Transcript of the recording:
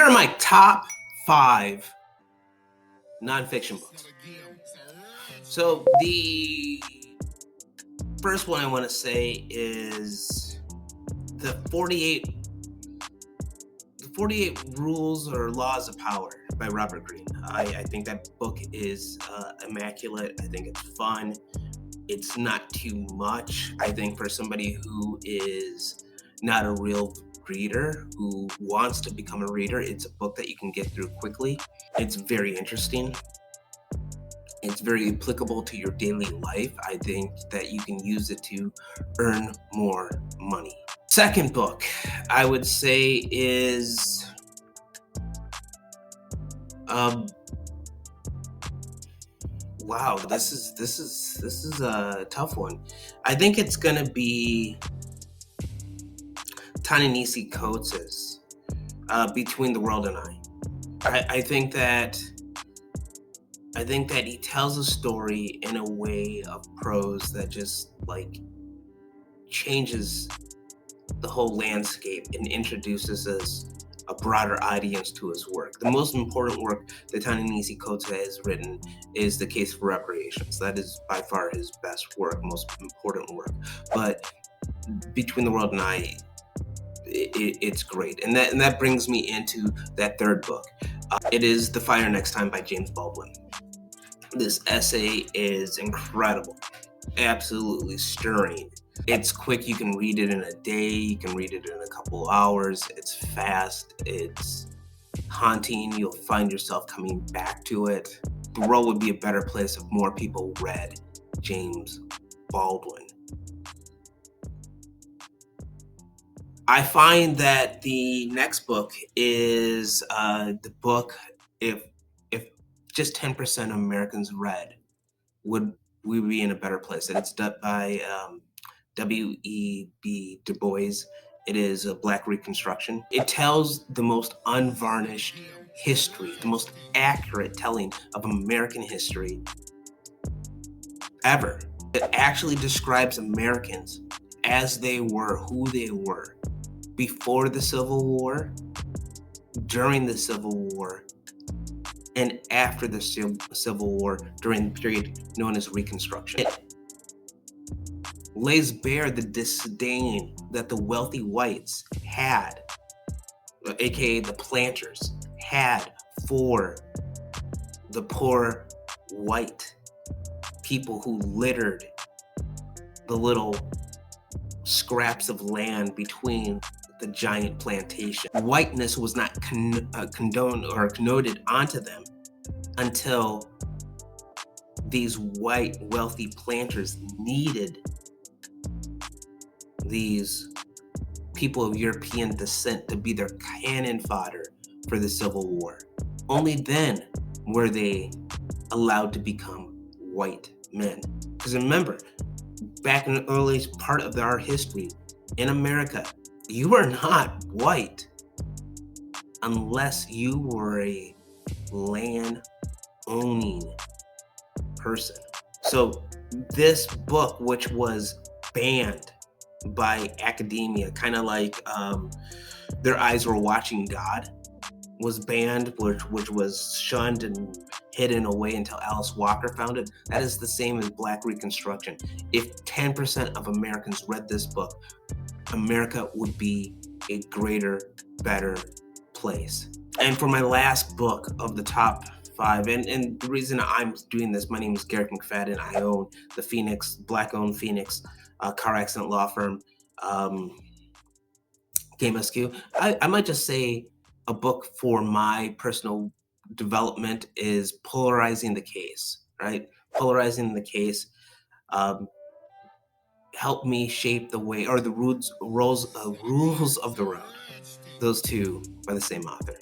are my top 5 nonfiction books. So the first one I want to say is the 48 Rules or Laws of Power by Robert Greene. I think that book is immaculate. I think it's fun. It's not too much. I think for somebody who is not a real reader, who wants to become a reader, it's a book that you can get through quickly. It's very interesting. It's very applicable to your daily life. I think that you can use it to earn more money. Second book, I would say is wow, this is a tough one. I think it's gonna be Ta-Nehisi Coates' Between the World and I. I think that he tells a story in a way of prose that just like changes the whole landscape and introduces us a broader audience to his work. The most important work that Ta-Nehisi Coates has written is The Case for Reparations. That is by far his best work, most important work. But Between the World and I, it's great. And that brings me into that third book. It is The Fire Next Time by James Baldwin. This essay is incredible, absolutely stirring. It's quick. You can read it in a day. You can read it in a couple hours. It's fast. It's haunting. You'll find yourself coming back to it. The world would be a better place if more people read James Baldwin. I find that the next book is the book, if just 10% of Americans read, would we be in a better place? And it's done by W.E.B. Du Bois. It is a Black Reconstruction. It tells the most unvarnished history, the most accurate telling of American history ever. It actually describes Americans as they were, who they were, before the Civil War, during the Civil War, and after the Civil War, during the period known as Reconstruction. It lays bare the disdain that the wealthy whites had, aka the planters, had for the poor white people who littered the little scraps of land between the giant plantation. Whiteness was not condoned or connoted onto them until these white wealthy planters needed these people of European descent to be their cannon fodder for the Civil War. Only then were they allowed to become white men. Because remember, back in the earliest part of our history in America, you are not white unless you were a land-owning person. So this book, which was banned by academia, kind of like Their Eyes Were Watching God, was banned, which was shunned and hidden away until Alice Walker found it. That is the same as Black Reconstruction. If 10% of Americans read this book, America would be a greater, better place. And for my last book of the top 5, and the reason I'm doing this, my name is Garrick McFadden. I own the Phoenix, Black-owned Phoenix car accident law firm, KMSQ. I might just say a book for my personal development is Polarizing the Case, right? Polarizing the Case helped me shape the way, or the rules of the road. Those two by the same author.